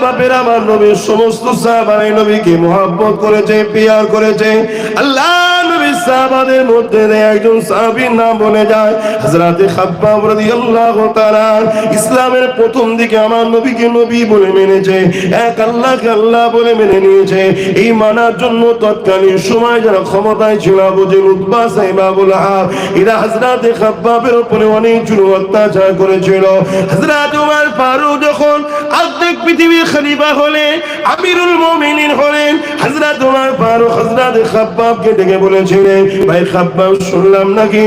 বাপের আমার নবীর সমস্ত সাহাবায়ে নবীকে মুহাব্বত করেছে, প্যার করেছে। আল্লাহ নবীর সাহাবাদের মধ্যে একজন সাহাবীর নাম বলে যায় হযরতে খাব্বাব রাদিয়াল্লাহু তাআলা। ইসলামের প্রথম দিকে আমার নবীকে নবী বলে মেনেছে, এক আল্লাহকে আল্লাহ বলে মেনে নিয়েছে। এই মানার জন্য তৎকালীন সময় যারা ক্ষমতায় ছিল, আবু জেহেল, উতবা, সাইবা, আবু লাহাব, এরা হযরতে খাব্বাবের উপরে অনেক জুলুম অত্যাচার করেছিল। হযরত ওমর ফারুক যখন অর্ধেক পৃথিবীর খলিফা হলেন, আমিরুল মুমিনিন হলেন, হযরত ওমর ফারুক হযরত খাব্বাবকে ডেকে বলেছিলেন, ভাই খাব্বাব, শুনলাম নাকি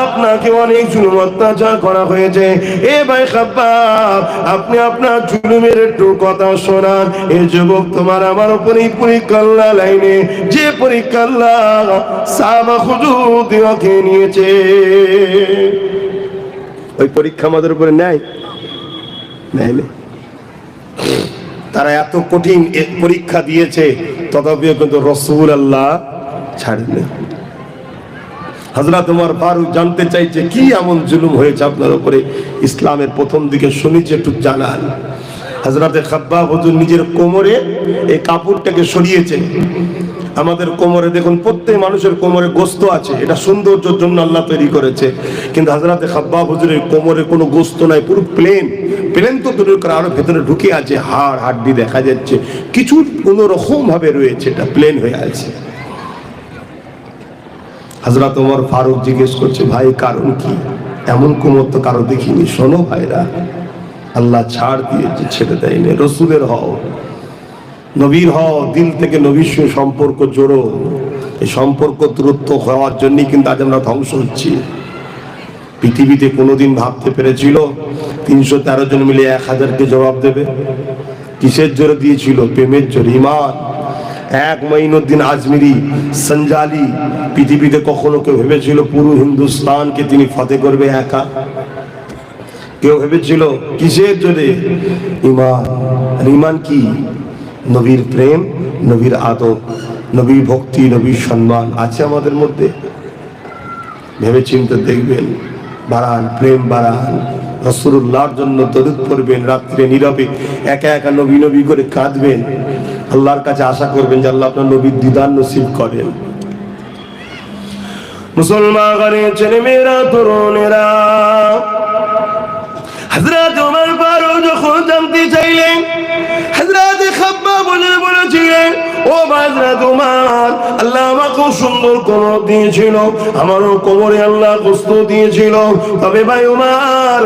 আপনাকে অনেক জুলুম অত্যাচার করা হয়েছে। এ ভাই খাব্বাব, আপনি আপনার জুলুমের একটু কথা শোনান। এই যুবক তোমার আমার উপরে পরীক্ষা আল্লাহ লাইনে, যে পরীক্ষা আল্লাহ সাহাবা হুজুরকে নিয়েছে, ওই পরীক্ষা আমাদের উপরে নেয় নেয়। তারা এত কঠিন পরীক্ষা দিয়েছে, তথাপিও কিন্তু রাসূলুল্লাহ ছাড়েননি। হযরত ওমর ফারুক জানতে চাইছে কি এমন জুলুম হয়েছে আপনার উপরে ইসলামের প্রথম দিকে, শুনেছি, একটু জানান। হযরতে খাব্বাব হুজুর নিজের কোমরে এই কাপড়টাকে সরিয়েছেন। আমাদের কোমরে দেখুন, প্রত্যেক মানুষের কোমরে গোস্ত আছে, এটা সৌন্দর্যের জন্য আল্লাহ তৈরি করেছে। কিন্তু হযরতে খাব্বাব হুজুরের কোমরে কোনো গোস্ত নাই, পুরো প্লেন। প্লেন তো দূরের করে আরো ভেতরে ঢুকে আছে, হাড় হাড্ডি দেখা যাচ্ছে, কিছু কোনো রকম ভাবে রয়েছে, এটা প্লেন হয়ে আছে। হযরত ওমর ফারুক জিজ্ঞেস করছে, ভাই কারণ কি? এমন কোমর তো কারো দেখিনি। শোনো ভাইরা, আল্লাহ ছাড় দিয়েছে, ছেড়ে দেয়নি। রসুলের হও, নবীর হও, দিল থেকে নবীর সঙ্গে সম্পর্ক জোড়ো। এই সম্পর্ক দূরত্ব হওয়ার জন্যই কিন্তু আজ আমরা ধ্বংস হচ্ছি। পৃথিবীতে কোনোদিন ভাবতে পেরেছিল 313 জন মিলে 1000কে জবাব দেবে? কিসের জোরে দিয়েছিল? প্রেমের জোরে, ঈমান। এক মঈনুদ্দিন আজমিরি, সঞ্জালি, পৃথিবীতে কখনো কেউ ভেবেছিল পুরো হিন্দুস্তানকে তিনি ফতেহ করবে একা? কেউ ভেবেছিল? কিসের জোরে? ঈমান। আর ঈমান কি? নবীর প্রেম, নবীর আদব, নবীর ভক্তি, নবীর সম্মান আছে আমাদের মধ্যে। ভেবে চিন্তে দেখবেন, বাড়ান, প্রেম বাড়ান, রাসূলুল্লাহর জন্য দরুদ পড়বেন, রাত্রে নীরবে একা একা নবী নবী করে কাঁদবেন, আল্লাহর কাছে আশা করবেন যে আল্লাহ আপনার নবীর দিদার নসিব করেন। মুসলমানের ছেলে মেয়েরা, তরুণেরা, হযরত ওমর ফারুক যখন জানতে চাইলেন, হযরত খাব্বাব বলেছিলেন, ও হযরত ওমর, আল্লাহ আমাকে সুন্দর কোমর দিয়েছিল, আমারও কোমরে আল্লাহ গোস্ত দিয়েছিল। তবে ভাই ওমর,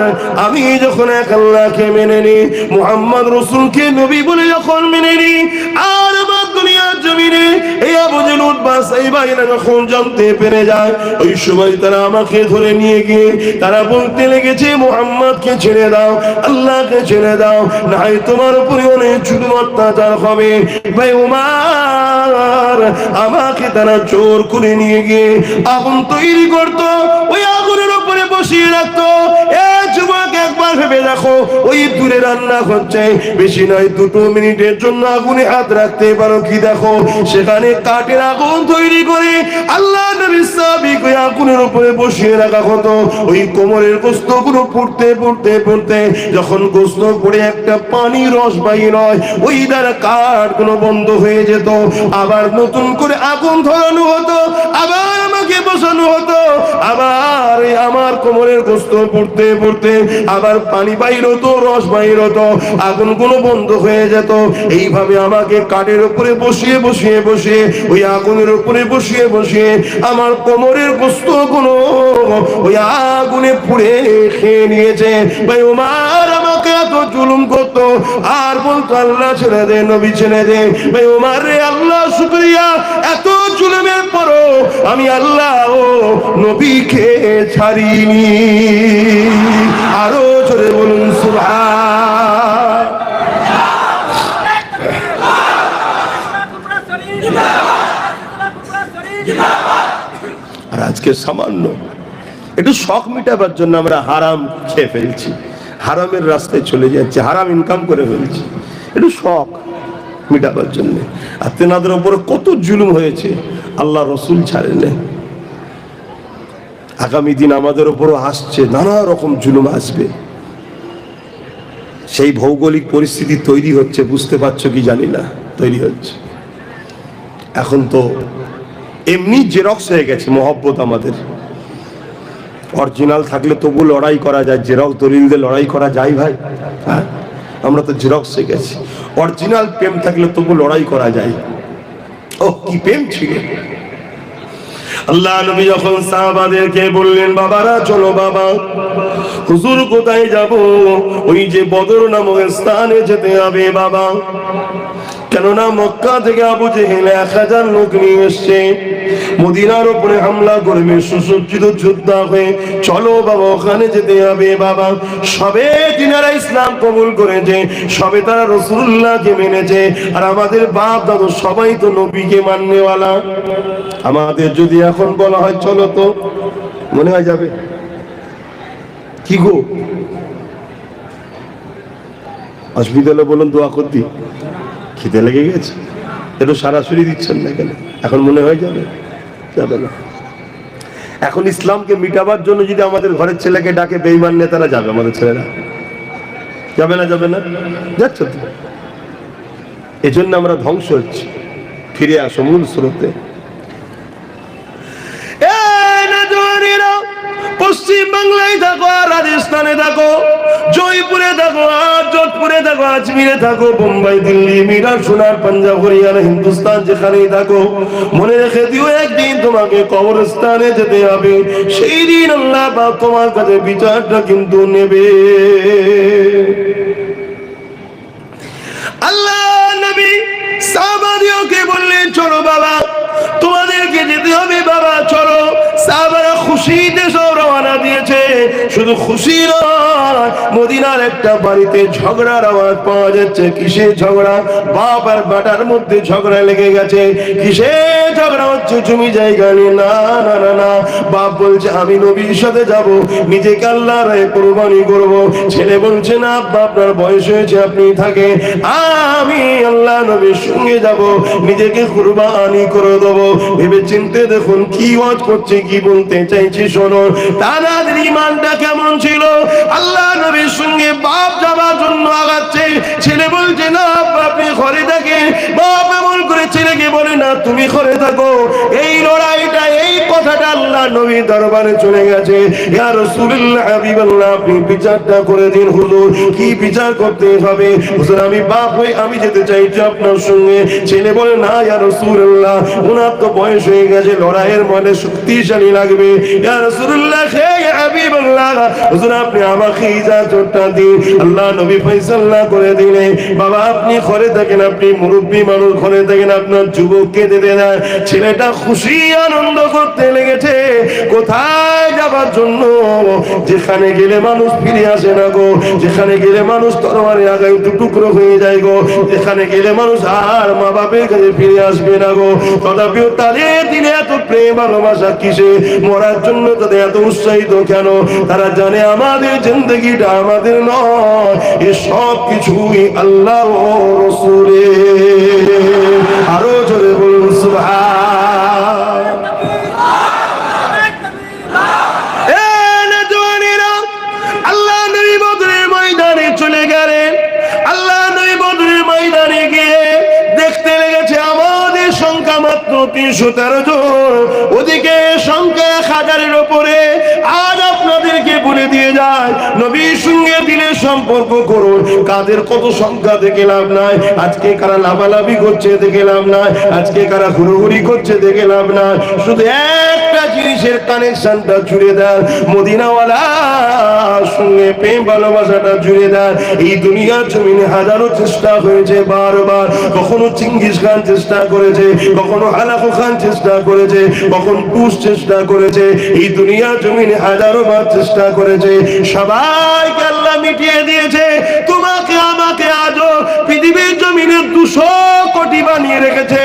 আমি যখন এক আল্লাহকে মেনে নিই, মুহাম্মদ রাসূলকে নবী বলে যখন মেনে নিই, আর আমার দুনিয়ার জমিনে এই আবু জেহেল, উতবা, সাইবা এরা যখন জানতে পেরে যায়, ওই সময় তারা আমাকে ধরে নিয়ে গিয়ে তারা বলতে লেগেছে, মুহাম্মদকে ছেড়ে দাও, আল্লাহকে ছেড়ে দাও, নাই তোমার উপরে অনেক জুলুম অত্যাচার হবে। ভাই ওমর, আমাকে তারা জোর করে নিয়ে গিয়ে আগুন তৈরি করতো, ওই আগুনের উপরে বসিয়ে রাখতো। এ যুবক, একবার ভেবে দেখো, ওই দূরে রান্না হচ্ছে, বেশি নয় 2 মিনিটের জন্য আগুনে হাত রাখতে পারো কি? দেখো, সেখানে কাঠের আগুন তৈরি করে আল্লাহ নবী সাহাবীকে ওই আগুনের উপরে বসিয়ে রাখা হতো। ওই কোমরের গোস্ত গুলো পুড়তে পুড়তে পুড়তে যখন গোস্ত পড়ে একটা পানি রস বাইর হয়, ওই দ্বারা কাঠ গুলো বন্ধ হয়ে যেত, আবার নতুন করে আগুন ধরানো হতো, আবার আমাকে বসানো হতো, আবার আমার কোমরের গোস্ত পুড়তে পুড়তে আবার পানি বাইর হতো, রস বাইর হতো, আগুন গুলো বন্ধ হয়ে যেত। এইভাবে আমাকে কাঠের উপরে বসিয়ে বসিয়ে বসিয়ে, ওই আগুনের উপরে বসিয়ে বসিয়ে আমার কোমরের গোস্ত গুলো ওই আগুনে পুড়ে খেয়ে নিয়েছে। ভাই ওমর আমাকে এত জুলুম করতো, আর বলতো আল্লাহ ছেড়ে দে, নবী ছেড়ে দে। ভাই ওমর রে, আল্লাহ শুকরিয়া, এত জুলুমের পরও আমি আল্লাহ ও নবীকে ছাড়িনি। আরো জোরে বলুন সুবহান। আর আজকে সামান্য একটু শখ মিটাবার জন্য আমরা হারাম খেয়ে ফেলছি, হারামের রাস্তায় চলে যাচ্ছে, হারাম ইনকাম করে ফেলছি একটু শখ মিটাবার জন্য। আর তেনাদের উপরে কত জুলুম হয়েছে, আল্লাহ রসুল ছাড়েন। আগামী দিন আমাদের উপরও আসছে, নানা রকম জুলুম আসবে। সেই ভৌগোলিক পরিস্থিতি তৈরি হচ্ছে, বুঝতে পারছো কি জানি না, তৈরি হচ্ছে। এখন তো এমনি জেরক্স হয়ে গেছে মহব্বত আমাদের। অরিজিনাল থাকলে তবু লড়াই করা যায়, জেরক্স দলিল দিয়ে লড়াই করা যায় ভাই? হ্যাঁ, আমরা তো জেরক্স হয়ে গেছি। অরিজিনাল প্রেম থাকলে তবু লড়াই করা যায়। ও কি প্রেম ছিল! আল্লাহ নবী যখন সাহাবাদেরকে বললেন, বাবারা চলো বাবা, হুজুর কোথায় যাব? ওই যে বদর নামক স্থানে যেতে হবে বাবা, কেননা মক্কা থেকে আবু জেহেল 1000 লোক নিয়ে এসছে, মদিনার উপরে হামলা করবে সুসজ্জিত যোদ্ধা হয়ে। চলো বাবা, ওখানে যেতে হবে বাবা। সবে তিনারা ইসলাম কবুল করেছে, সবে তারা রাসূলুল্লাহকে মেনেছে, আর আমাদের বাপ দাদু সবাই তো নবীকে মাননেওয়ালা। আমাদের যদি এখন বলা হয় চলো, তো মনে হয় যাবে? কি গো, অসুবিধা হলে বলুন, দোয়া করতি। খিদে লেগে গেছে, একটু সরাসরি দিচ্ছেন না কেন? এখন মনে হয় যাবে? যাবে না। এখন ইসলামকে মিটাবার জন্য যদি আমাদের ঘরের ছেলেকে ডাকে বেঈমান নেতারা, যাবে আমাদের ছেলেরা? যাবে না? যাবে না? যাচ্ছে তো। এজন্য আমরা ধ্বংস হচ্ছি। ফিরে আসো মূল স্রোতে। পশ্চিম বাংলায় থাকো, রাজস্থানে থাকো, জয়পুরে থাকো, যোধপুরে থাকো, আজমিরে থাকো, বোম্বাই, দিল্লি, মিরাট, সোনার, পাঞ্জাব, হরিয়ানা, হিন্দুস্তান, যেখানেই থাকো, মনে রেখে দিও একদিন তোমাকে কবরস্থানে যেতে হবে। সেই দিন আল্লাহ পাক তোমার কাছে বিচারটা কিন্তু নেবে। আল্লাহ নবী সাহাবাদেরকে বললেন, চলো বাবা, তোমাদেরকে যেতে হবে বাবা, চলো। সাহাবারা খুশিতে সব রওনা দিয়েছে। শুধু খুশি নয়, মদিনার একটা বাড়িতে ঝগড়ার আওয়াজ পাওয়া যাচ্ছে। কিসের ঝগড়া? বাপ আর বেটার মধ্যে ঝগড়া লেগে গেছে। কিসের ঝগড়া হচ্ছে? জমি জায়গা নিয়ে। না না না না, বাপ বলছে আমি নবীর সাথে যাব, নিজেকে আল্লাহর রাহে কুরবানি করব। ছেলে বলছে না আব্বা, আপনার বয়স হয়েছে, আপনি থাকেন, আমি আল্লাহ নবীর সঙ্গে যাব, নিজেকে কুরবানি করে দেবো। ভেবে চিন্তে দেখুন কি ওয়াজ করছে, কি বলতে চাইছি শোনো। তাদের ঈমানটা কেমন ছিল! আল্লাহ নবীর সঙ্গে বাপ যাবার জন্য আগাচ্ছে, ছেলে বলছে না আব্বা আপনি ঘরে থাকেন। বাপ এমন করে ছেলেকে বলে না তুমি ঘরে থাকো। এই লড়াইটা, এই কথাটা আল্লাহ নবীর দরবারে চলে গেছে। ইয়া রাসূলুল্লাহ, হাবিবাল্লাহ, আপনি বিচারটা করে দিন হুজুর। কি বিচার করতে হবে? হুজুর আমি বাপ হয়ে আমি যেতে চাইছি আপনার সঙ্গে। ছেলে বলে না ইয়া রাসূলুল্লাহ, ওনার তো বয়স হয়ে গেছে, লড়াইয়ের মনে শক্তিশালী লাগবে। ইয়া রাসূলুল্লাহ, হে হাবিবাল্লাহ, হুজুর আপনি আমাকে ইজাজতটা দিন। আল্লাহ নবী ফয়সালা করে দিলেন, বাবা আপনি ঘরে থাকেন, আপনি মুরব্বী মানুষ, ঘরে থাকেন, আপনার যুবককে দিতে দেন। ছেলেটা খুশি আনন্দ করতে লেগেছে। কোথায় যাবার জন্য? যেখানে গেলে মানুষ ফিরে আসে না গো, যেখানে গেলে মানুষ তরবারি আগায় টুকরো হয়ে যায় গো, যেখানে গেলে মানুষ আর মা বাপের কাছে ফিরে আসবে না গো। তথাপিও তাদের দিনে এত প্রেম ভালোবাসা কিসে? মরার জন্য তাদের এত উৎসাহিত কেন? তারা জানে আমাদের জিন্দেগিটা আমাদের নয়, এ সব কিছুই আল্লাহ ও রাসূলের। আরো জোরে বলুন সুবহান। আল্লাহ নবী বদরের ময়দানে চলে গেলেন। আল্লাহ নবী বদরের ময়দানে গিয়ে দেখতে লেগেছে আমাদের সংখ্যা মাত্র 313 জন, ওদিকে সংখ্যা 1000-এর উপরে। আজ আপনাদেরকে বলে দিয়ে যায়, নবীর সঙ্গে দিলে সম্পর্ক করুন। কাদের কত সংখ্যা দেখে লাভ নাই, আজকে কারা লাভালাভি করছে দেখে লাভ নাই, আজকে কারা হুড়োহুড়ি করছে দেখে লাভ নাই। শুধু একটা জিনিসের কানেকশনটা জুড়ে দেন, মদিনাওয়ালার সঙ্গে প্রেম ভালোবাসাটা জুড়ে দেন। এই দুনিয়ার জমিনে হাজারো চেষ্টা হয়েছে বারবার, কখনো চিঙ্গিস খান চেষ্টা করেছে, কখনো হালাকু খান চেষ্টা করেছে, কখনো পুষ চেষ্টা করেছে, এই দুনিয়ার জমিনে হাজারো বার চেষ্টা করেছে। সবাইকে আল্লাহ মিটিয়ে দিয়েছে। তোমাকে আমাকে আজও পৃথিবীর জমিনে 200 কোটি বানিয়ে রেখেছে।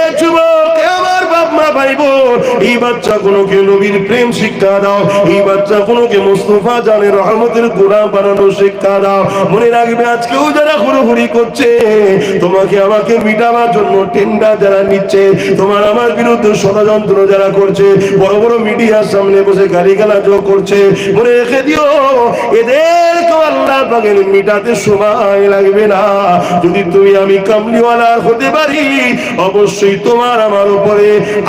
এ যুবক, আমার বাপ মা ভাই বোন, এই বাচ্চাগুলোকে নবীর প্রেম শিক্ষা দাও, এই বাচ্চাগুলোকে মুস্তাফা জানের রহমতের গোলাম বানানোর শিক্ষা দাও। মনে রাখবে আজকেও যারা হুড়োহুড়ি করছে, তোমাকে আমাকে মিটাবার জন্য টেন্ডার যারা নিচ্ছে, তোমার আমার বিরুদ্ধে ষড়যন্ত্র যারা করছে, বড় বড় মিডিয়ার সামনে বসে গালিগালাজ করছে, মনে রেখে দিও এদেরকে আল্লাহ পাকের মিটাতে সময় লাগবে না। যদি তুমি আমি কামলিওয়ালা হতে পারি, অবশ্যই তোমার আমার উপরে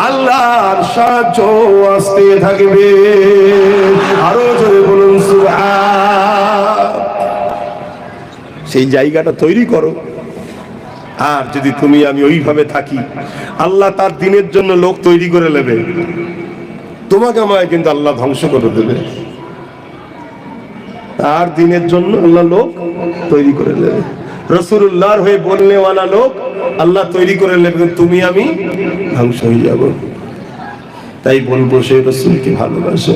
আল্লাহর সাহায্য আসতে থাকবে। আরো জোরে বলুন সুবহান। সেই জায়গাটা তৈরি করো। আর যদি তুমি আমি ওইভাবে থাকি, আল্লাহ তার দিনের জন্য লোক তৈরি করে নেবে, তোমাকে আমায় কিন্তু আল্লাহ ধ্বংস করে দেবে। তার দিনের জন্য আল্লাহ লোক তৈরি করে নেবে, রাসূলুল্লাহর হয়ে বলনেওয়ালা লোক আল্লাহ তৈরি করে নেবে, তুমি আমি ধ্বংস হয়ে যাব। তাই বলবো সে রাসূলকে ভালোবাসে।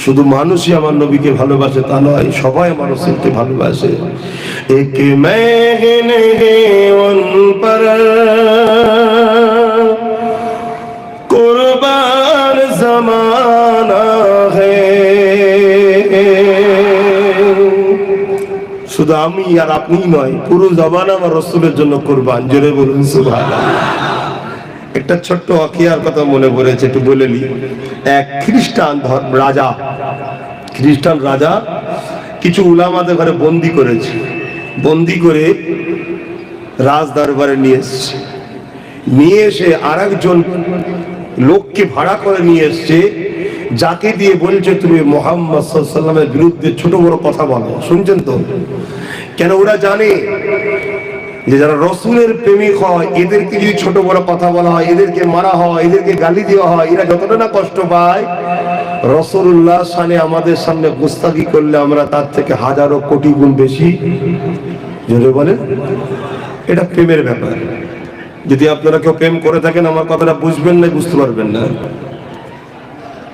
শুধু মানুষই আমার নবীকে ভালোবাসে তা নয়, সবাই আমার রাসূলকে ভালোবাসে। এক মেঘনে উন পর কুরবান জামানা হ্যায়। শুধু আমি আর আপনি নয়, পুরো জামানা আমার রাসূলের জন্য কুরবান। জোরে বলুন সুবহানাল্লাহ। একটা ছোট্ট ওয়াকিয়ার কথা মনে পড়েছে, একটু বলে নি। এক খ্রিস্টান রাজা কিছু উলামাদের ঘরে বন্দি করেছে, বন্দি করে রাজ দরবারে নিয়ে এসে আরেকজন লোককে ভাড়া করে নিয়ে এসছে, যাকে দিয়ে বলছে তুমি মুহাম্মদ সাল্লাল্লাহু আলাইহি ওয়াসাল্লামের বিরুদ্ধে ছোট বড় কথা বলো। শুনছেন তো? কেন ওরা জানে যে যারা রসুলের প্রেমিক হয়, এদেরকে যদি ছোট বড় কথা বলা হয়, এদেরকে মারা হয়, এদেরকে গালি দেওয়া হয়, এরা যতটা না কষ্ট পায়, রাসূলুল্লাহ সামনে আমাদের সামনে গুস্তাখি করলে আমরা তার থেকে হাজারো কোটি গুণ বেশি জোরে বলেন। এটা প্রেমের ব্যাপার। যদি আপনারা কেউ প্রেম করে থাকেন, আমার কথাটা বুঝবেন না, বুঝতে পারবেন না।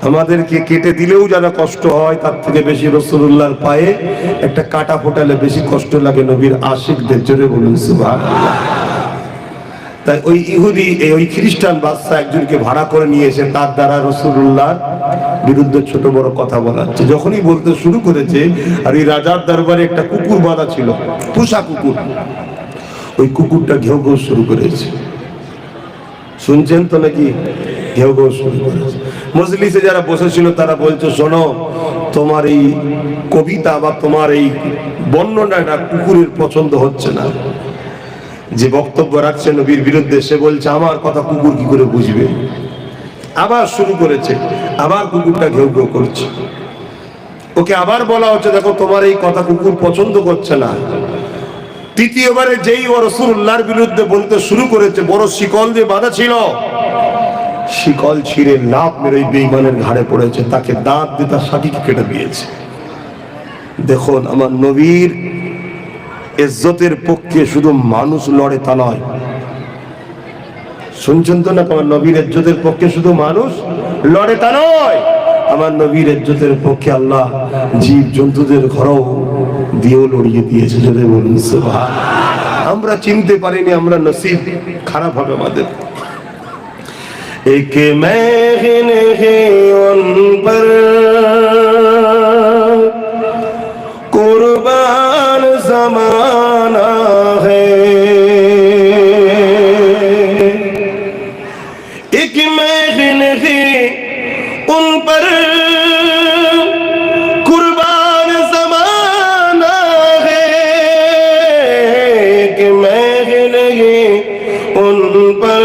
আমাদেরকে কেটে দিলেও যারা কষ্ট হয়, তার থেকে বেশি রাসূলুল্লাহর পায়ে একটা কাটা ফোটালে বেশি কষ্ট লাগে নবীর আশিকদের। জোরে বলুন সুবহানাল্লাহ। তাই ওই ইহুদি, ওই খ্রিস্টান বাদশা একজনকে ভাড়া করে নিয়ে এসে তার দ্বারা রাসূলুল্লাহর বিরুদ্ধে ছোট বড় কথা বলাচ্ছে। যখনই বলতে শুরু করেছে, আর এই রাজার দরবারে একটা কুকুর বাঁধা ছিল, পোষা কুকুর, ওই কুকুরটা ঘেউ ঘেউ শুরু করেছে। শুনছেন তো নাকি? ঘেউ ঘেউ শুরু করেছে। মজলিসে যারা বসেছিল তারা বলছে, শোনো, তোমার এই কবিতা বা তোমার এই বর্ণনাটা কুকুরের পছন্দ হচ্ছে না। যে বক্তব্য রাখছে নবীর বিরুদ্ধে, সে বলছে আমার কথা কুকুর কি করে বুঝবে। আবার শুরু করেছে, আবার কুকুরটা ঘেউ ঘেউ করছে। ওকে আবার বলা হচ্ছে, দেখো তোমার এই কথা কুকুর পছন্দ করছে না। তৃতীয়বারে যেই ও রাসূলুল্লাহর বিরুদ্ধে বলতে শুরু করেছে, বড় শিকল দিয়ে বাঁধা ছিল, শিকল ছিঁড়ে লাফ মেরে ওই বেঈমানের ঘাড়ে পড়েছে, তাকে দাঁত দিয়ে তার সাথীকে কেটে দিয়েছে। দেখুন, আমার নবীর ইজ্জতের পক্ষে শুধু মানুষ লড়ে তা নয়। শুনছেন তো না? আমার নবীর ইজ্জতের পক্ষে শুধু মানুষ লড়ে তা নয়, আমার নবীর ইজ্জতের পক্ষে আল্লাহ জীব জন্তুদের ঘরও দিয়েও লড়িয়ে দিয়েছে। যদি বলুন সুবহানাল্লাহ। আমরা চিনতে পারিনি, আমরা নসিব খারাপ হবে আমাদের। এক মেঘনে হে উন পর কুরবান জামানা হ্যায়। এক মেঘনে হে উন পর কুরবান জামানা হ্যায়। এক মেঘনে হে উন পর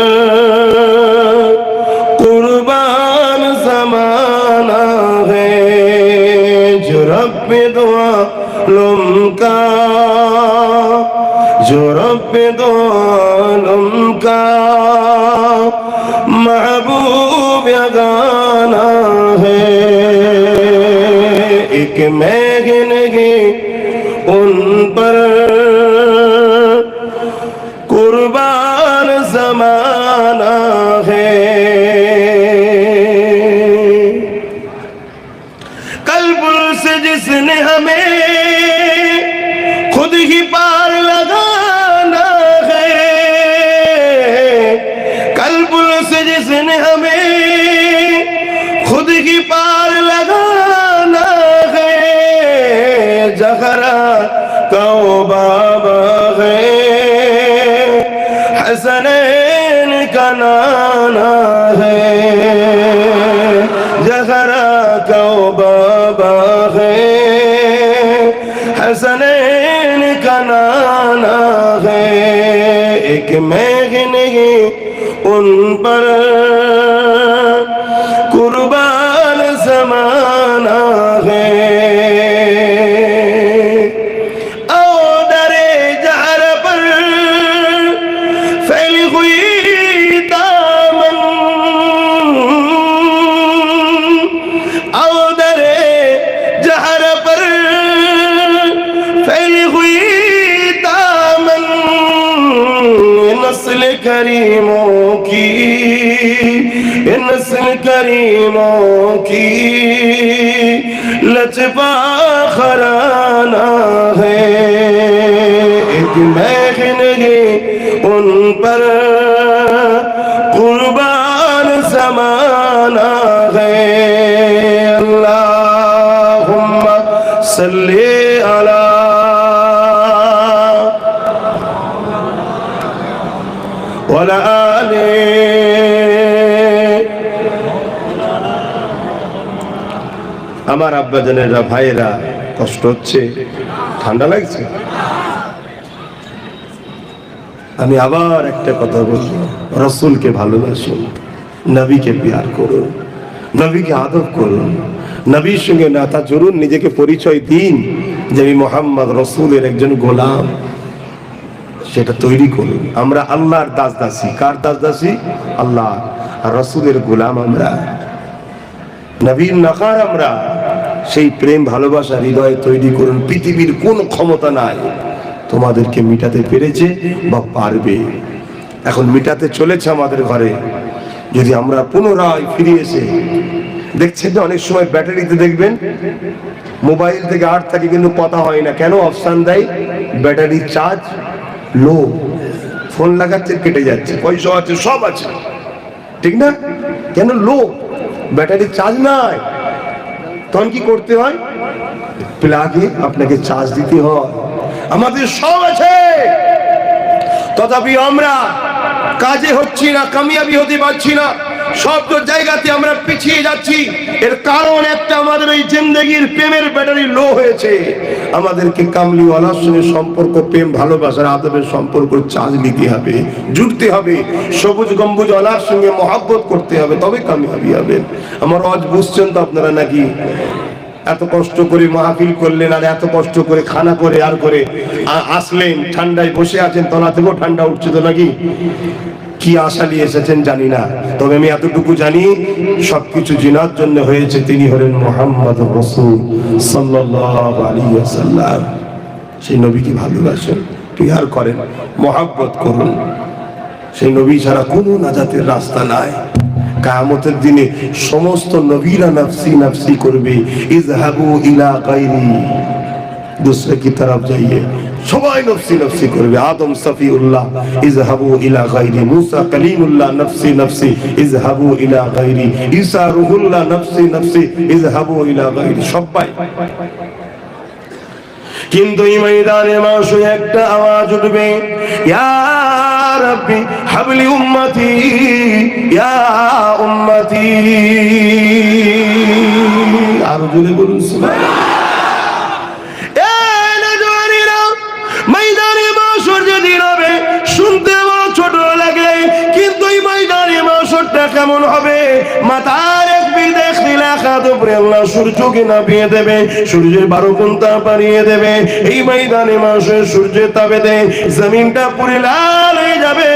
कुर्बान ज़माना है, जो रब दो आलम का, जो रब दो आलम का महबूब यगाना है। एक महंगी उन पर कुर्बान ज़माना है। जिसने हमें खुद ही पार लगाना है, कल्बुल से जिसने हमें हसनैन का नाना है, ज़हरा का बाबा है, हसनैन का नाना है। एक मैं नहीं उन पर कुर्बान ज़माना है। करीमों की, नस्ल करीमों की लचपा खराना है। एक महने उन पर कुर्बान ज़माना है। अल्लाहुम्मा सल्ली अला আমার আব্বাজানেরা ভাইয়েরা কষ্ট হচ্ছে, ঠান্ডা লাগছে। আমি আবার একটা কথা বলবো, রাসূলকে ভালোবাসুন, নবীকে প্যার করুন, নবীকে আদব করুন, নবীর সঙ্গে নাতা জড়ুন, নিজেকে পরিচয় দিন যে আমি মুহাম্মদ রাসূলের একজন গোলাম, সেটা তৈরি করুন। আমরা আল্লাহর দাস দাসী। কার দাস দাসী? আল্লাহ আর রাসূলের গোলাম আমরা, নবীর নকার আমরা। সেই প্রেম ভালোবাসা হৃদয়ে তৈরি করুন। পৃথিবীর কোন ক্ষমতা নাই তোমাদেরকে মিটাতে পেরেছে বা পারবে। এখন মিটাতে চলেছে আমাদের ঘরে। যদি আমরা পুনরায় ফিরে এসে দেখছেন যে অনেক সময় ব্যাটারিতে দেখবেন মোবাইল থেকে আর থাকে কিন্তু কথা হয় না, কেন? অপশন দেয় ব্যাটারি চার্জ লো, ফোন লাগাচ্ছে কেটে যাচ্ছে, পয়সা আছে সব আছে, ঠিক না? কেন লো? ব্যাটারি চার্জ নাই। তখন কি করতে হয়? প্লাগে আপনাকে চার্জ দিতে হয়। আমাদের সব আছে, তথাপি আমরা কাজে হচ্ছি না, কামিয়াবি হতে পারছি না, সব জায়গাতে আমরা পিছিয়ে যাচ্ছি। এর কারণ একটা, আমাদের এই জিন্দেগির প্রেমের ব্যাটারি লো হয়েছে। আমাদেরকে কামলিওয়ালার সঙ্গে সম্পর্ক, প্রেম ভালোবাসার আদবের সম্পর্ক চার্জ নিতে হবে, জুড়তে হবে। সবুজ গম্বুজওয়ালার সঙ্গে মহাব্বত করতে হবে, তবে কামিয়াবি হবে। আমার আজ বুঝছেন তো আপনারা নাকি? এত কষ্ট করে মাহফিল করলেন, আর এত কষ্ট করে খানা করে আর করে আসলেন, ঠান্ডায় বসে আছেন, তলা থেকেও ঠান্ডা উঠছে তো নাকি? কি আশা নিয়ে এসেছেন জানি না, তবে আমি এতটুকু জানি সবকিছু জিনার জন্য হয়েছে। তিনি হলেন মুহাম্মদ রাসূল সাল্লাল্লাহু আলাইহি ওয়াসাল্লাম। সেই নবীকে ভালোবাসেন, প্যার করেন, মহব্বত করুন। সেই নবী ছাড়া কোনো নাজাতের রাস্তা নাই। কিয়ামতের দিনে সমস্ত নবীরা নফসি নফসি করবে, ইযহাবু ইলা গায়রি, दूसरे की तरफ जाइए, সবাই নফসি নফসি করবে। আদম সফিউল্লাহ, ইযহাবু ইলা গায়রি, মুসা কলিমুল্লাহ, নফসি নফসি, ইযহাবু ইলা গায়রি, ঈসা রূহুল্লাহ, নফসি নফসি, ইযহাবু ইলা গায়রি, সবাই। কিন্তু এই ময়দানে মাসে একটা আওয়াজ উঠবে, ইয়া রাব্বি হাবলি উম্মতি, ইয়া উম্মতি। আর জোরে বলুন সুবহানাল্লাহ। ময়দানে মাসর যেদিন হবে শুনতে বড় ছোট লাগে, কিন্তু এই ময়দানে মাসরটা কেমন হবে? মাথার এক বিদেশ এলাকার উপরে আল্লাহ সূর্যকে নামিয়ে দেবে, সূর্যের 12 ঘন্টা বাড়িয়ে দেবে। এই ময়দানে মাসের সূর্যের তাপেতে জমিনটা পুরো লাল হয়ে যাবে।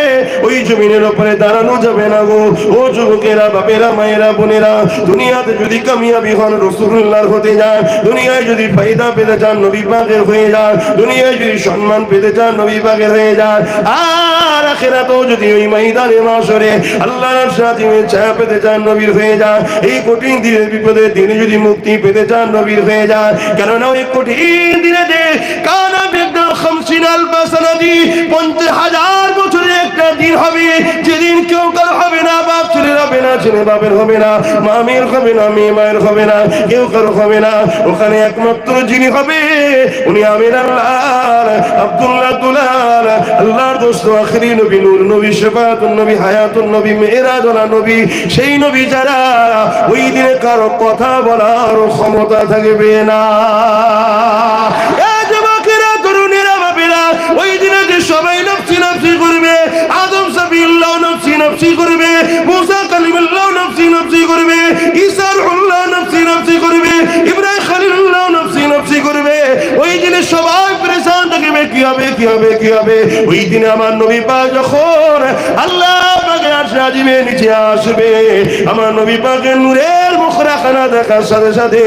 ওই জমিনের উপরে দাঁড়ানো যাবে না গো। ও যুবকেরা, বাপেরা, মায়েরা, বোনেরা, দুনিয়াতে যদি কামিয়াবি হন রাসূলুল্লাহর হতে যান, দুনিয়ায় যদি ফায়দা পেতে চান নবী পাকের হয়ে যান, দুনিয়ায় যদি সম্মান পেতে চান নবী পাকের হয়ে যান, আর আখিরাতেও যদি ওই ময়দানে মাশরে আল্লাহর সাথে ছায়া পেতে চান নবীর হয়ে যান, এই কঠিন দিনের বিপদের দিনে যদি মুক্তি পেতে চান নবীর হয়ে যান। কেননা ওই কঠিন দিনে যে কানা বিদা 50,000 সানাদি, 50,000 বছরের একটা দিন হবে, যেদিন কেউ কাল হবে না, বাপ ছেলে হবে না, ছেলে বাপের হবে না, মা মেয়ের হবে না, মেয়ে মায়ের হবে না, কেউ কারো হবে না। ওখানে একমাত্র যিনি হবে উনি আমির আল্লাহর আব্দুল্লাহ দুলাল আল্লাহর দোস্ত আখিরি নবী, নূর নবী, শাফাআতুন নবী, হায়াতুন নবী, মেরাজওয়ালা নবী। সেই নবী যারা ওই দিনে কারো কথা বলার ক্ষমতা থাকবে না। ওই দিনে যে সবাই নফসি নফসি করবে, আদম সাফিউল্লাহ নফসি নফসি করবে, মুসা কালিমুল্লাহ নফসি নফসি করবে, ঈসা রুহুল্লাহ নফসি নফসি করবে, ইব্রাহিম খলিলুল্লাহ নফসি নফসি করবে। ওই দিনে সবাই পরেশান থাকবে, কি হবে কি হবে কি হবে। ওই দিনে আমার নবী পাক যখন আল্লাহ পাকের আরশে আজিমের নিচে আসবে, আমার নবী পাকের নূরের মুখরাখানা দেখার সাথে সাথে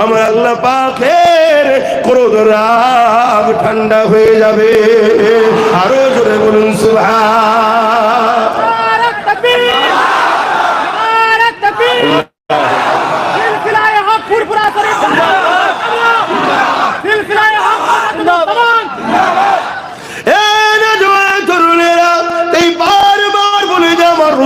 আমার আল্লাহ পাকের ক্রোধ রাগ ঠান্ডা হয়ে যাবে। আরো জোরে বলুন সুবহান।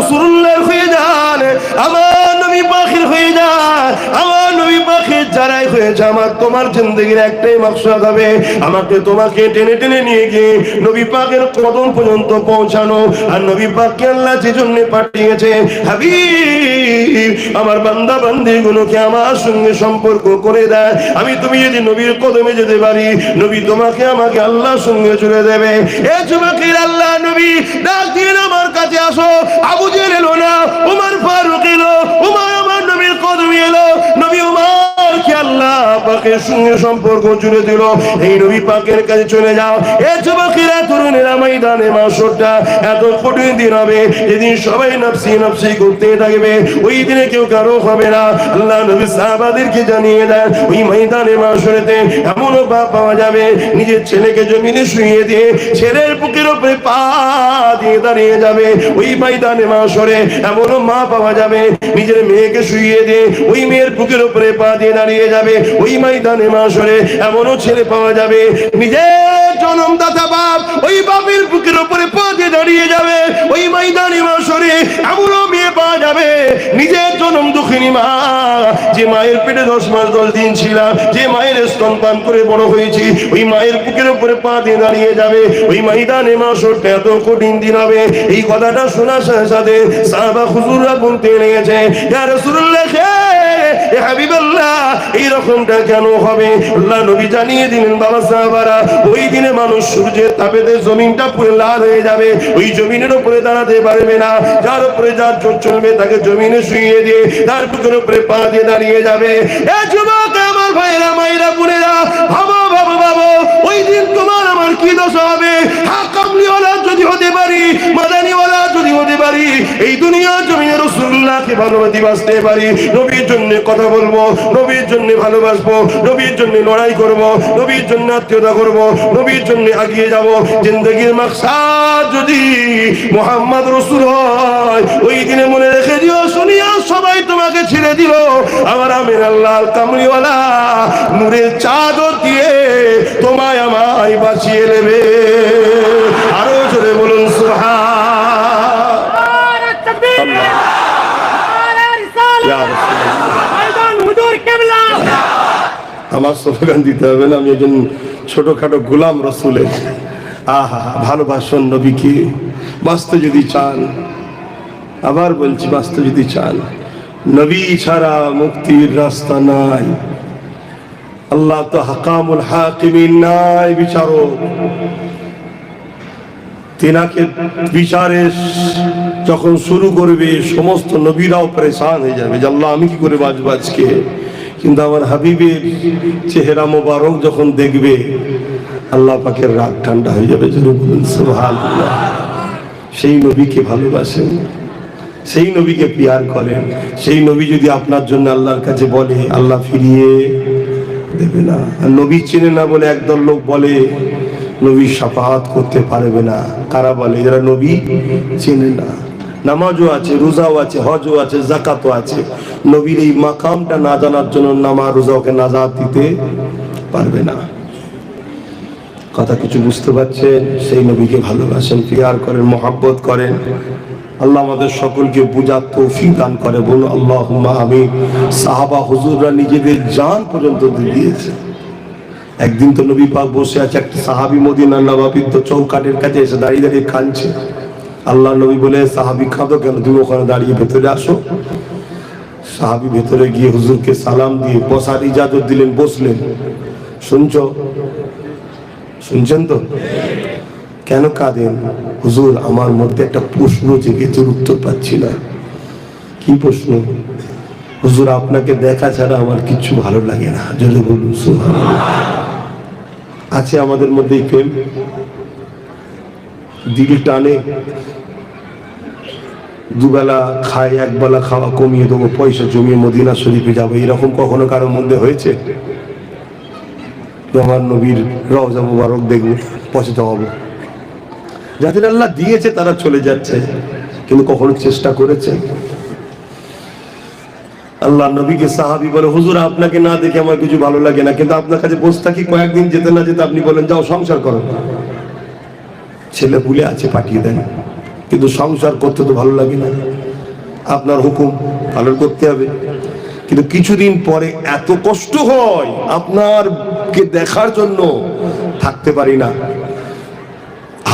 রাসূলুল্লাহ হয়ে যান, আমার নবী পাখির হয়ে যান, আমার নবী পাখির যারাই হয়েছে, আমার তোমার জিন্দেগির একটাই মাকসাদ হবে, আমাকে তোমাকে টেনে টেনে নিয়ে গিয়ে নবী পাকের কদম পর্যন্ত পৌঁছানো। আর নবী পাককে আল্লাহ যে জন্য পাঠিয়েছে, হাবিব আমার বান্দা বান্দীগুলোকে আমার সঙ্গে সম্পর্ক করে দেয়। আমি তুমি যদি নবীর কদমে যেতে পারি, নবী তোমাকে আমাকে আল্লাহর সঙ্গে জুড়ে দেবে। এ যুবকের আল্লাহ নবী ডাক দিয়ে আমার কাছে আসো। আবু জেহেল এলো না, উমর ফারুক এলো, উমর আমার নবীর কদমে এলো, নবী উমর কে আল্লাহ পাকের সঙ্গে সম্পর্ক জুড়ে দিল। এই নবী পাকের কাছে চলে যাও। এ যুবকেরা তরুণেরা, ময়দানে মাশরটা এত কঠিন দিন হবে, যেদিন সবাই নফসি নফসি করতে থাকবে, ওই দিনে কেউ কারো হবে না। আল্লাহ নবী সাহাবাদেরকে জানিয়ে দেন, ওই ময়দানে মাশরেতে এমনও বাপ পাওয়া যাবে নিজের ছেলেকে জমিনে শুইয়ে দিয়ে ছেলের বুকের উপরে পা দিয়ে দাঁড়িয়ে যাবে। ওই ময়দানে মাশরে এমনও মা পাওয়া যাবে নিজের মেয়েকে শুইয়ে দিয়ে ওই মেয়ের বুকের উপরে পা দিয়ে দাঁড়িয়ে যাবে। ওই ময়দানে মাশরে এমনও ছেলে পাওয়া যাবে নিজের জন্মদাতা বাপ ওই বাপের বুকের উপরে পা দিয়ে দাঁড়িয়ে যাবে। ওই ময়দানে মাশরে এমনও মেয়ে পাওয়া যাবে নিজের জন্ম দুঃখিনী মা, যে মায়ের পেটে 10 মাস 10 দিন ছিলাম, যে মায়ের স্তনপান করে বড় হয়েছি, ওই মায়ের বুকের উপরে পা দিয়ে দাঁড়িয়ে যাবে। ওই ময়দানে মাশরটা এত কঠিন দিন হবে। এই কথাটা শোনার সাথে সাথে সাহাবা হুজুররা বলতে লেগেছে, ইয়া রাসূলুল্লাহ, এ হাবিবাল্লাহ, এই রকমটা কেন হবে? আল্লাহ নবী জানিয়ে দিলেন, বাবা সাহাবারা, ওই দিনে মানুষ সূর্যের তাপেতে জমিনটা পুরো লাল হয়ে যাবে, ওই জমিনের উপরে দাঁড়াতে পারবে না। যার উপরে যার চোখ চলবে তাকে জমিনে শুইয়ে দিয়ে তার বুকের উপরে পা দিয়ে দাঁড়িয়ে যাবে। এ যুবক আমার ভাইরা, মায়েরা, বোনেরা, ভাবো ভাবো ভাবো, ওই দিন তোমার আমার কি দশা হবে? হ্যাঁ, কামলিওয়ালা যদি হতে পারি, মাদানিওয়ালা যদি হতে পারি, এই দুনিয়ার জমিনে রাসূলুল্লাহকে ভালোবাসি, বাঁচতে পারি, নবীর জন্য কথা বলবো, নবীর জন্য ভালোবাসবো, নবীর জন্য লড়াই করব, নবীর জন্য আত্মীয়তা করব, নবীর জন্য এগিয়ে যাব। জিন্দেগির মাকসাদ যদি মুহাম্মদ রাসূল হয়, ওই দিনে মনে রেখে দিও, শুনিয়া সবাই তোমাকে ছেড়ে দিল, আমার আমির আল্লাহ কামলিওয়ালা নূরের চাদর দিয়ে তোমায় আমায় বাঁচিয়ে নেবে। আরো জোরে বলুন সুবহান। আমার স্লোগান দিতে হবে না, আমি একজন ছোটখাটো গোলাম রাসূলের। আহা, ভালোবাসুন নবীকে, বাঁচতে যদি চান, আবার বলছি, বাঁচতে যদি চান, নবী ছাড়া মুক্তির রাস্তা নাই। আল্লাহ তো হাকামুল হাকিমিন নাই, বিচারক। তিনাকে বিচারে যখন শুরু করবে, সমস্ত নবীরাও পরেশান হয়ে যাবে যে আল্লাহ আমি কি করে বাঁচবো আজকে। কিন্তু আমার হাবিবের চেহারা মোবারক যখন দেখবে, আল্লাহ পাকের রাগ ঠান্ডা হয়ে যাবে। জোরে বলুন সুবহানাল্লাহ। সেই নবীকে ভালোবাসেন, সেই নবীকে পিয়ার করেন, সেই নবী যদি আপনার জন্য আল্লাহর কাছে বলে, আল্লাহ ফিরিয়ে দেবে না। আর নবী চেনে না বলে একদল লোক বলে নবী শাফাআত করতে পারবে না। কারা বলে? যারা নবী চেনে না। নামাজও আছে, রোজাও আছে, হজও আছে, যাকাতও আছে, নবীর এই মাকামটা না জানার জন্য নামাজ রোজা ওকে নাজাত দিতে পারবে না। কথা কিছু বুঝতে পারছেন? সেই নবীকে ভালোবাসেন, পিয়ার করেন, মহব্বত করেন, আল্লাহ আমাদের সকলকে বুঝার তৌফিক দান করে, বলুন আল্লাহুম্মা আমিন। সাহাবা হুজুররা নিজেদের জান পর্যন্ত দিয়ে দিয়েছে। একদিন তো নবী পাক বসে আছে, একটা সাহাবী মদিনার নবাবীর তো চৌকাঠের কাছে এসে দাঁড়িয়ে দাঁড়িয়ে কাঁদছে। আল্লাহ নবী বলে, সাহাবী কাঁদো কেন, তুমি ওখানে দাঁড়িয়ে ভেতরে আসো। সাহাবী ভেতরে গিয়ে হুজুরকে সালাম দিয়ে বসার ইজাজত দিলেন, বসলেন। শুনছেন তো? কেন কাঁদেন? হুজুর, আমার মধ্যে একটা প্রশ্ন জেগেছে, উত্তর পাচ্ছি না। কি প্রশ্ন? হুজুর, আপনাকে দেখা ছাড়া আমার কিছু ভালো লাগে না। যদি বলুন সুবহানাল্লাহ। আছে আমাদের মধ্যে প্রেম, দিল টানে, দুবেলা খাই, একবেলা খাওয়া কমিয়ে দেবো, পয়সা জমিয়ে মদিনা শরীফে যাবো, এরকম কখনো কারোর মধ্যে হয়েছে? আমার নবীর রওজা মুবারক দেখবো, পৌঁছতে হবো। যাদের আল্লাহ দিয়েছে তারা চলে যাচ্ছে, কিন্তু কখনো চেষ্টা করেছে? আল্লাহ নবীকে সাহাবী বলে, হুজুর, আপনাকে না দেখে আমার কিছু ভালো লাগে না, কিন্তু আপনার কাছে বসে থাকি, কয়েকদিন যেতে না যেতে আপনি বলেন যাও সংসার করো। ছেলে ভুলে আছে, পাঠিয়ে দেন, কিন্তু সংসার করতে তো ভালো লাগে না। আপনার হুকুম পালন করতে হবে। কিন্তু কিছুদিন পরে এত কষ্ট হয়, আপনারকে দেখার জন্য থাকতে পারি না,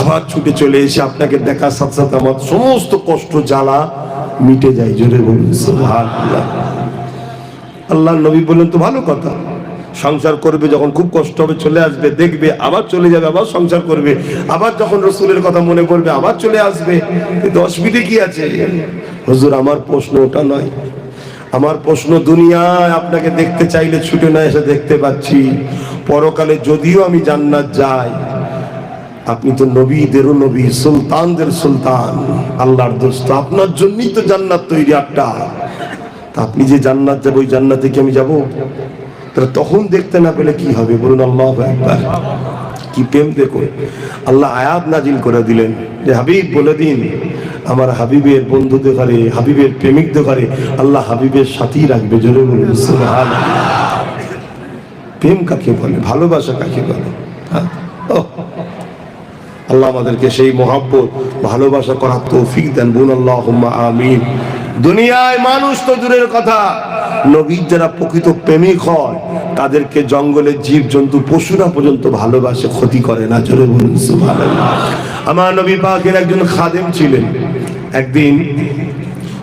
আবার ছুটে চলে এসে আপনাকে দেখার সাথে সাথে আমার সমস্ত কষ্ট জ্বালা মিটে যায়। জোরে বলুন সুবহানাল্লাহ। আল্লাহ নবী বললেন, তো ভালো কথা, সংসার করবে, যখন খুব কষ্ট হবে চলে আসবে, দেখবে আবার চলে যাবে, আবার সংসার করবে, আবার যখন রসুলের কথা মনে করবে আবার চলে আসবে, কিন্তু অসুবিধে কি আছে? হুজুর, আমার প্রশ্ন ওটা নয়, আমার প্রশ্ন, দুনিয়ায় আপনাকে দেখতে চাইলে ছুটে না এসে দেখতে পাচ্ছি, পরকালে যদিও আমি জান্নাত যাই, আপনি তো নবীদেরও নবী, সুলতানদের সুলতান, আল্লাহর দোস্ত, আপনার জন্যই তো জান্নাত তৈরি একটা। আপনি যে জান্নাত যাবে, ওই জান্নাতে কি আমি যাবো? তাহলে তখন দেখতে না পেলে কি হবে? বলুন আল্লাহু আকবার। কি প্রেম দেখুন! আল্লাহ আয়াত নাজিল করে দিলেন যে হাবিব বলে দিন, আমার হাবিবের বন্ধুদের ঘরে, হাবিবের প্রেমিকদের ঘরে আল্লাহ হাবিবের সাথেই রাখবে। জোরে বলুন সুবহানাল্লাহ। প্রেম কাকে বলে? ভালোবাসা কাকে বলে? আল্লাহ আমাদেরকে সেই মহব্বত, ভালোবাসা করার তৌফিক দেন। বলুন আল্লাহুম্মা আমিন। দুনিয়ায় মানুষ তো দূরের কথা, নবীর যারা প্রকৃত প্রেমিক হয় তাদেরকে জঙ্গলের জীব জন্তু পশুরা পর্যন্ত ভালোবাসে, ক্ষতি করে না। জোরে বলুন সুবহানাল্লাহ। আমার নবী পাকের একজন খাদেম ছিলেন, একদিন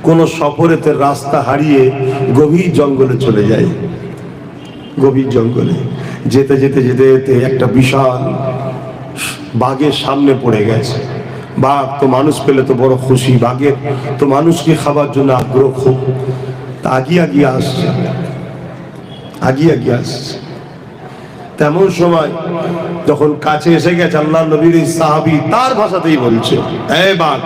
কোন সফরেতে রাস্তা হারিয়ে গভীর জঙ্গলে চলে যায়। গভীর জঙ্গলে যেতে যেতে যেতে যেতে একটা বিশাল বাঘের সামনে পড়ে গেছে। বাঘ তো মানুষ পেলে তো বড় খুশি, বাঘের তো মানুষকে খাবার জন্য আগ্রহ খুব, আগিয়ে আগিয়ে আসছে, আগিয়ে আগিয়ে আসছে। তেমন সময় যখন কাছে এসে গেছে, আল্লাহ নবীর সাহাবী তার ভাষাতেই বলছে, এই বাঘ,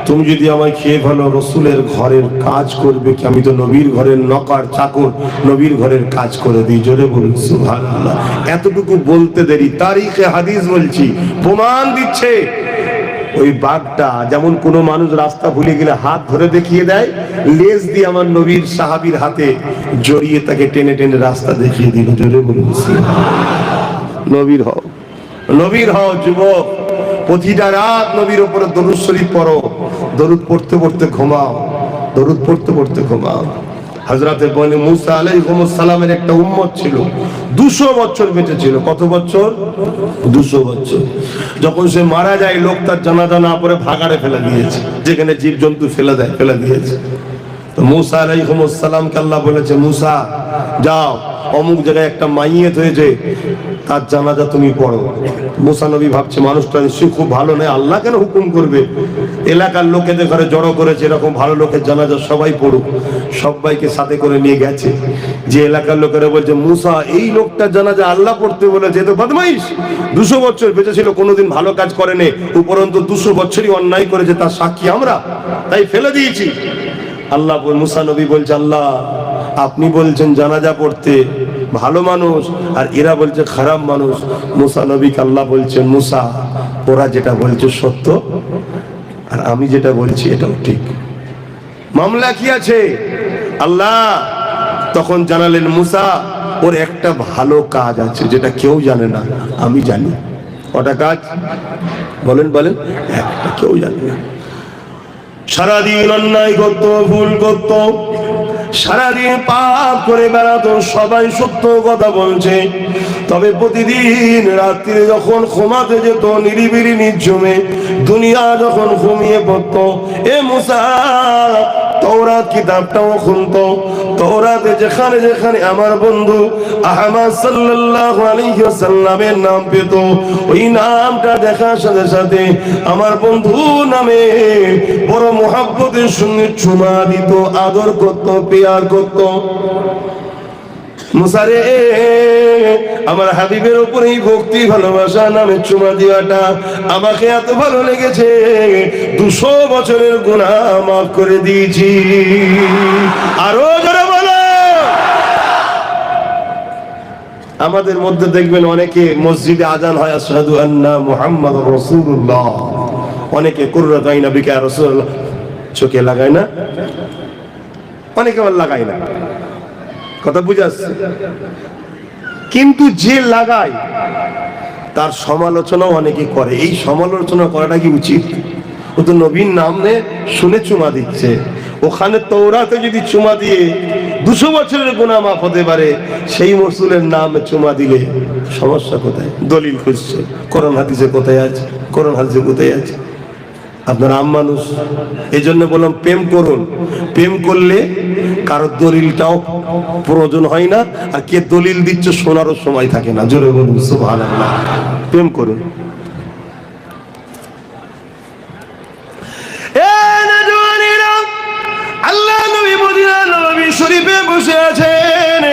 তুমি যদি আমায় খেয়ে ফেলো, রসুলের ঘরের কাজ করবে কি? আমি তো নবীর ঘরের নকর চাকর, নবীর ঘরের কাজ করে দিই। জোরে বলুন সুবহানাল্লাহ। এতটুকু বলতে দেরি, তারিখে হাদিস বলছি, প্রমাণ দিচ্ছে ওই বাঘটা যেমন কোনো মানুষ রাস্তা ভুলে গেলে হাত ধরে দেখিয়ে দেয়, লেজ দিয়ে আমার নবীর সাহাবীর হাতে জড়িয়ে তাকে টেনে টেনে রাস্তা দেখিয়ে দিল। জোরে বলুন নবীর হও, নবীর হও যুবক। প্রতিটা রাত নবীর উপরে দরুদ শরীফ পড়ো, দরুদ পড়তে পড়তে ঘুমাও, দরুদ পড়তে পড়তে ঘুমাও। হযরতে বনি মুসা আলাইহিস সালামের একটা উম্মত ছিল, 200 বছর বেঁচে ছিল। কত বছর? 200 বছর। যখন সে মারা যায়, লোক তার জানাজা না পড়ে ভাগাড়ে ফেলে দিয়েছে, যেখানে জীবজন্তু ফেলে দেয়, ফেলে দিয়েছে। তো মুসা আলাইহিস সালামকে আল্লাহ বলেছে, মুসা যাও, অমুক জায়গায় একটা মাইয়েত হয়েছে, তার জানাজা তুমি পড়ো। মুসা নবী ভাবছে মানুষটা নিশ্চয়ই খুব ভালো নয়, আল্লাহ কেন হুকুম করবে? এলাকার লোকেদের ঘরে জড়ো করেছে, এরকম ভালো লোকের জানাজা সবাই পড়ুক। সবাইকে সাথে করে নিয়ে গেছে। যে এলাকার লোকেরা বলছে, মুসা, এই লোকটার জানাজা আল্লাহ পড়তে বলেছে, তো বদমাইশ, 200 বছর বেঁচে ছিল, কোনোদিন ভালো কাজ করেনি, উপরন্তু 200 বছরই অন্যায় করেছে, তার সাক্ষী আমরা, তাই ফেলে দিয়েছি। আল্লাহ মুসা নবী বলছে, আল্লাহ আপনি বলছেন জানাজা পড়তে ভালো মানুষ, আর এরা বলছে খারাপ মানুষ। মুসা নবীকে আল্লাহ বলছেন, মুসা, ওরা যেটা বলছে সত্য, আর আমি যেটা বলছি এটাও ঠিক। মামলা কি আছে? আল্লাহ তখন জানালেন, মুসা, ওর একটা ভালো কাজ আছে যেটা কেউ জানে না, আমি জানি। কটা কাজ? বলেন বলেন। একটা, কেউ জানে না। সারাদিন অন্যায় করত, ভুল করত, সারাদিন পাপ করে বেড়াতো, সবাই সত্য কথা বলছে। তবে প্রতিদিন রাত্রে যখন ঘুমাতে যেত নিরিবিলি নির্জনে, দুনিয়া যখন ঘুমিয়ে পড়ত, এ মুসা তওরাত কিতাবটাও খুলতো। তওরাতে যেখানে যেখানে আমার বন্ধু আহমদ সাল্লাল্লাহু আলাইহি ওয়াসাল্লামের নাম পেত, ওই নামটা দেখার সাথে সাথে আমার বন্ধু নামে বড় মুহাব্বতের সঙ্গে চুমা দিত, আদর করত, পেয়ার করত। মুসা রে, আমার হাবিবের উপরেই ভক্তি ভালোবাসা নামে চুমা দেওয়াটা আমাকে এত ভালো লেগেছে, 200 বছরের গুনাহ মাফ করে দিয়েছি। আরো জোরে বলো। আমাদের মধ্যে দেখবেন অনেকে মসজিদে আজান হয় আশহাদু আন্না মুহাম্মাদুর রাসূলুল্লাহ, অনেকে কুররাত আইনা বিকা রাসূলুল্লাহ চোখে লাগায় না, অনেকে আবার লাগায় না, কথা বুঝে আসছে। কিন্তু যে লাগায় তার সমালোচনাও অনেকে করে। এই সমালোচনা করাটা কি উচিত? ও তো নবীর নামে শুনে চুমা দিচ্ছে, ওখানে তওরাতে যদি চুমা দিয়ে 200 বছরের গুনাহ মাফ হতে পারে, সেই রাসূলের নামে চুমা দিলে সমস্যা কোথায়? দলিল খুঁজছে, কোরআন হাদিসে কোথায় আছে, কোরআন হাদিসে কোথায় আছে? আপনার আম মানুষ, এই জন্য বললাম প্রেম করুন। প্রেম করলে কারো দলিলটাও প্রয়োজন হয় না, আর কে দলিল দিচ্ছে শোনারও সময় থাকে না। জোরে বলুন সুবহানাল্লাহ। প্রেম করুন। আল্লাহ নবী মদিনা নববী শরীফে বসে আছেন,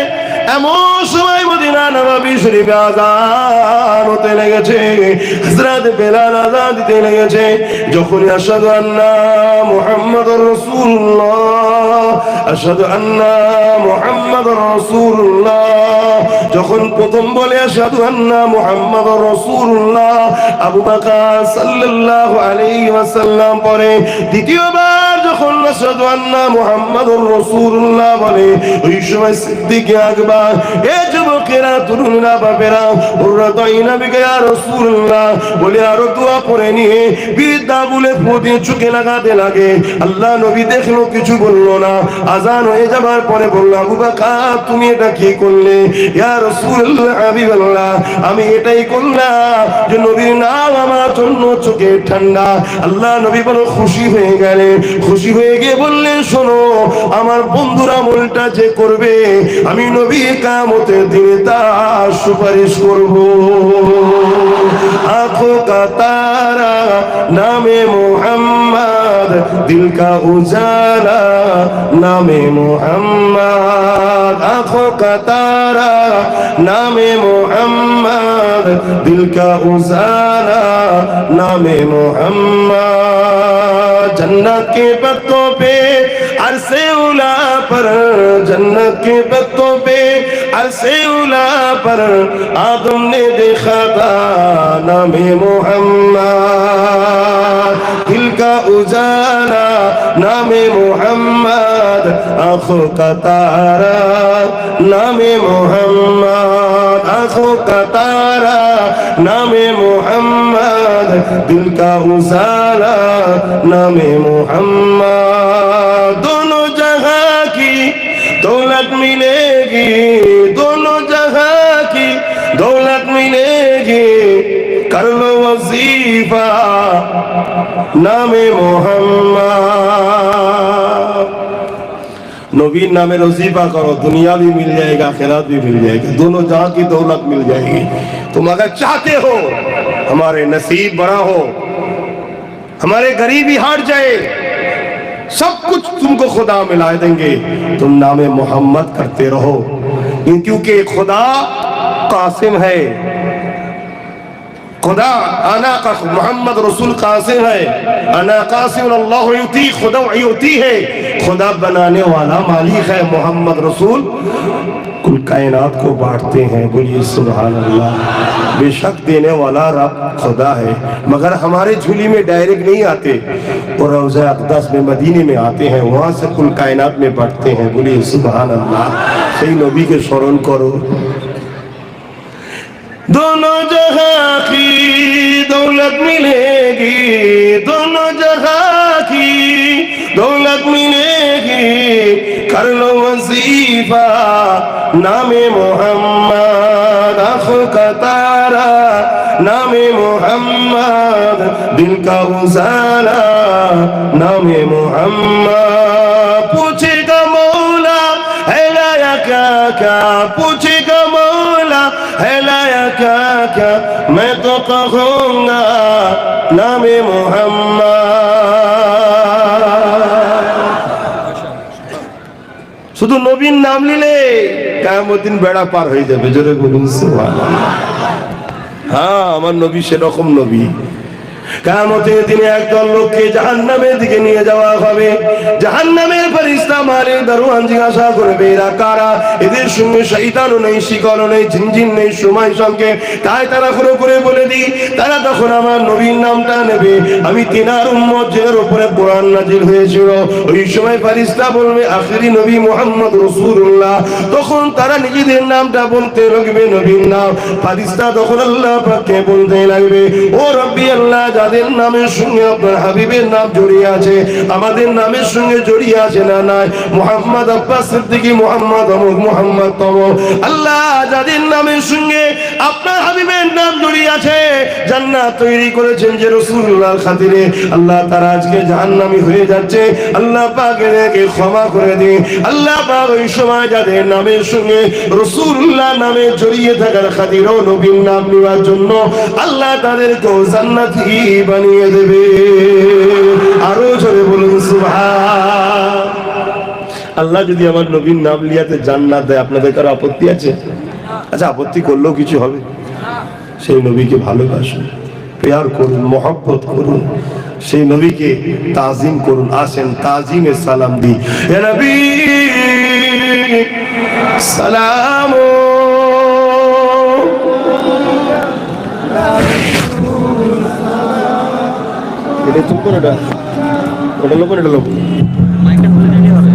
এমন সময় মদিনা নববী শরীফে আযান হতে লেগেছে, হযরত বেলাল আযান দিতে লেগেছে। যখন আশহাদু আন্না মুহাম্মাদুর রাসূলুল্লাহ, আশহাদু আন্না মুহাম্মাদুর রাসূলুল্লাহ, যখন প্রথম বলে আশহাদু আন্না মুহাম্মাদুর রাসূলুল্লাহ, আবু বকর সাল্লাল্লাহু আলাইহি ওয়াসাল্লাম পরে দ্বিতীয়বার যখন আশহাদু আন্না মুহাম্মাদুর রাসূলুল্লাহ বলে, ওই সময় সিদ্দিক আকবর, এ যুবকেরা, তরুণরা, বাপেরা, কুররাত আইনা বিকা ইয়া রাসূলুল্লাহ বলে আরো দোয়া পড়ে নিয়ে বিদ্যা বলে ফুটে চোখে লাগাতে লাগে। আল্লাহ নবী দেখলো, কিছু বললো না। আজান হয়ে যাবার পরে বলল, আবু বকর তুমি এটা কি করলে? ইয়া রাসূলুল্লাহ, হাবিবাল্লাহ, আমি এটাই করলাম যে নবীর নাম আমার জন্য চোখে ঠান্ডা। আল্লাহ নবী বড় খুশি হয়ে গেলেন। খুশি হয়ে গিয়ে বললেন, শোনো, আমার বন্ধুরা আমলটা যে করবে, আমি নবী কিয়ামতের দিনে তার সুপারিশ করব। आंखों का तारा नामे मोहम्मद, दिल का उजाला नामे मोहम्मद, आंखों का तारा नामे मोहम्मद, दिल का उजाला नामे मोहम्मद। जन्नत के पत्तों पे अरसे उला पर, जन्नत के पत्तों पे अरसे उला पर आदम ने देखा था नामे मोहम्मद, दिल का उजाला नामे मोहम्मद, आंखों का तारा नामे मोहम्मद, आंखों का तारा नामे मोहम्मद, दिल का उजाला नामे मोहम्मद। दोनों जहां की दौलत मिलेगी, दोनों जहां की दौलत मिलेगी, कर लो वजीफा नामे मोहम्मद। नबी नामे वजीफा करो, दुनिया भी मिल जाएगा, आखिरत भी मिल जाएगी, दोनों जहां की दौलत मिल जाएगी। तुम अगर चाहते हो हमारे नसीब बड़ा हो, हमारे गरीबी हट जाए, सब कुछ तुमको खुदा मिला देंगे, तुम नामे मोहम्मद करते रहो। क्योंकि खुदा कासिम है, खुदा अना का मोहम्मद रसूल कासिम है, अना कासिम अल्लाह युती, खुदा युती है, खुदा बनाने वाला मालिक है, मोहम्मद रसूल कुल कायनात को बांटते हैं। बोलिए सुभान अल्लाह। बेशक देने वाला रब खुदा है, मगर हमारे झोली में डायरेक्ट नहीं आते, और रोज़ा अक़दस में मदीने में आते हैं, वहाँ से कुल कायनात में बढ़ते हैं। बोलिए सुभान अल्लाह। सही नबी के स्मरण करो। दोनों जहां की दौलत मिलेगी, दोनों जहां की दौलत मिलेगी कर लो वजीफा नामे मोहम्मद आँख का तारा नामे मोहम्मद दिल का उजाला नामे मोहम्मद पूछेगा मौला है लाया क्या क्या पूछेगा मौला है लाया क्या क्या मैं तो कहूँगा नामे मोहम्मद শুধু নবীর নাম নিলে কিয়ামত দিন বেড়া পার হয়ে যাবে জোরে বলুন সুবহানাল্লাহ হ্যাঁ আমার নবী সেরকম নবী কিয়ামতের দিনে একদল লোককে জাহান্নামের দিকে নিয়ে যাওয়া হবে জাহান্নামের ফেরেশতা মালিক দারওয়ান জিজ্ঞাসা করবে এরা কারা এদের সঙ্গে শয়তানও নেই শিকলও নেই জিনজিন নেই সময় সঙ্গে তাই তারা করে বলে দিই তারা তখন আমার নবীর নামটা নেবে আমি তিনার উম্মত যার উপরে কোরআন নাজিল হয়েছিল ওই সময় ফেরেশতা বলবে আখেরি নবী মুহাম্মদ রাসূলুল্লাহ তখন তারা নিজেদের নামটা বলতে লাগবে নবীর নাম ফেরেশতা তখন আল্লাহ পাককে বলতে লাগবে ও রব্বি আল্লাহ যাদের নামের সঙ্গে আপনার হাবিবের নাম জড়িয়ে আছে আমাদের নামের সঙ্গে জড়িয়ে আছে না নাই মুহাম্মদ আব্বাস সিদ্দিকী মুহাম্মদ অমুক মুহাম্মদ তমুক আল্লাহ যাদের নামের সঙ্গে আপনার হাবিবের নাম জড়িয়ে আছে জান্নাত তৈরি করেছেন যে রাসূলুল্লাহর খাতিরে আল্লাহ তারা আজকে জাহান্নামী হয়ে যাচ্ছে আল্লাহ পাক এদেরকে ক্ষমা করে দিন আল্লাহ পাক ওই সময় যাদের নামের সঙ্গে রাসূলুল্লাহ নামে জড়িয়ে থাকার খাতিরে নবীর নাম নেওয়ার জন্য আল্লাহ তাদেরকে জান্নাতি বানিয়ে দেবে আরো জোরে বলুন সুবহান আল্লাহ যদি আমার নবীর নাম লিয়াতে জান্নাত দেয় আপনাদের কারো আপত্তি আছে আচ্ছা আপত্তি করলেও কিছু হবে সেই নবীকে ভালোবাসুন প্যার করুন মহব্বত করুন সেই নবীকে তাজিম করুন আসেন তাজিমে সালাম দি ইয়া নবী সালাম এটা চুপ করে ওটা লোক এটা লোক মাইকটা খুলে দিলে হবে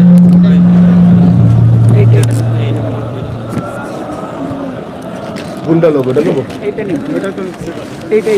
কোনটা লোক এটা লোক এইটা নেই এটা তো এইটা